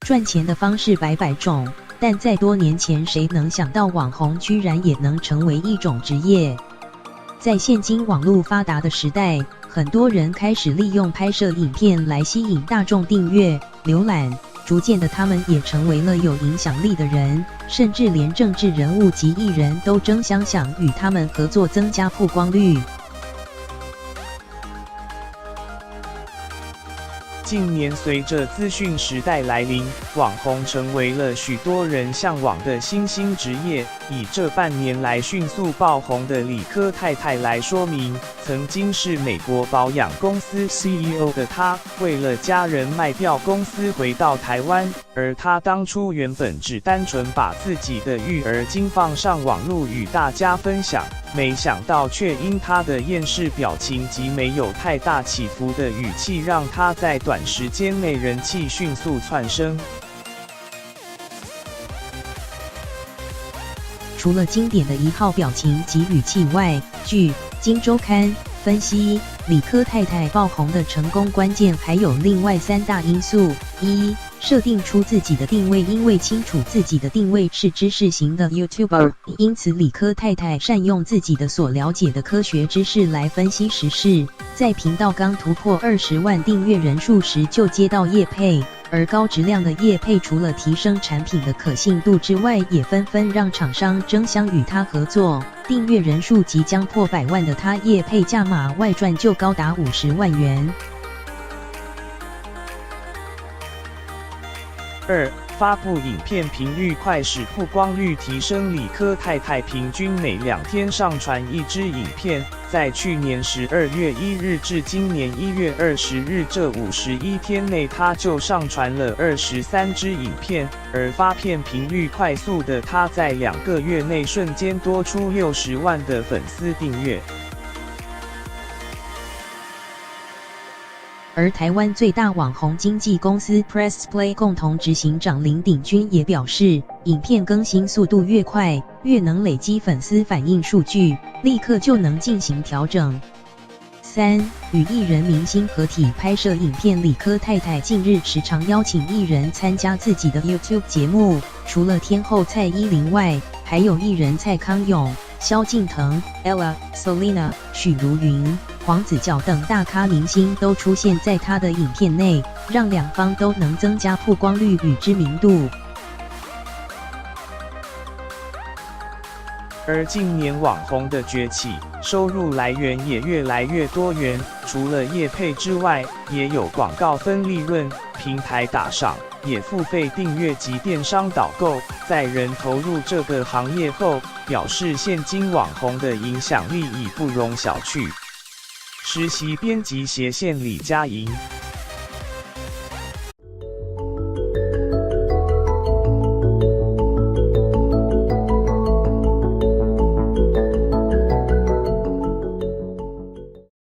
赚钱的方式百百种，但在多年前，谁能想到网红居然也能成为一种职业？在现今网络发达的时代，很多人开始利用拍摄影片来吸引大众订阅、浏览，逐渐的他们也成为了有影响力的人，甚至连政治人物及艺人都争相想与他们合作，增加曝光率。近年随着资讯时代来临，网红成为了许多人向往的新兴职业。以这半年来迅速爆红的理科太太来说明，曾经是美国保养公司 CEO 的她，为了家人卖掉公司回到台湾，而她当初原本只单纯把自己的育儿经放上网络与大家分享，没想到却因她的厌世表情及没有太大起伏的语气，让她在短时间内人气迅速窜升。除了经典的一号表情及语气外，据《今周刊》分析，理科太太爆红的成功关键还有另外3大因素：一、设定出自己的定位，因为清楚自己的定位是知识型的 YouTuber， 因此理科太太善用自己的所了解的科学知识来分析时事，在频道刚突破20万订阅人数时就接到业配。而高质量的业配除了提升产品的可信度之外，也纷纷让厂商争相与他合作。订阅人数即将破100万的他，业配价码外赚就高达50万元。2、发布影片频率快，使曝光率提升。理科太太平均每2天上传1支影片，在去年12月1日至今年1月20日这51天内，她就上传了23支影片，而发片频率快速的她，在2个月内瞬间多出60万的粉丝订阅。而台湾最大网红经纪公司 PressPlay 共同执行长林鼎钧也表示，影片更新速度越快，越能累积粉丝反应数据，立刻就能进行调整。3、与艺人明星合体拍摄影片，理科太太近日时常邀请艺人参加自己的 YouTube 节目，除了天后蔡依林外，还有艺人蔡康永、萧敬腾、Ella、Selina、许茹芸、黄子佼等大咖明星都出现在他的影片内，让两方都能增加曝光率与知名度。而近年网红的崛起，收入来源也越来越多元，除了业配之外，也有广告分利润、平台打赏，也付费订阅及电商导购。在人投入这个行业后，表示现今网红的影响力已不容小觑。实习编辑斜线李佳莹。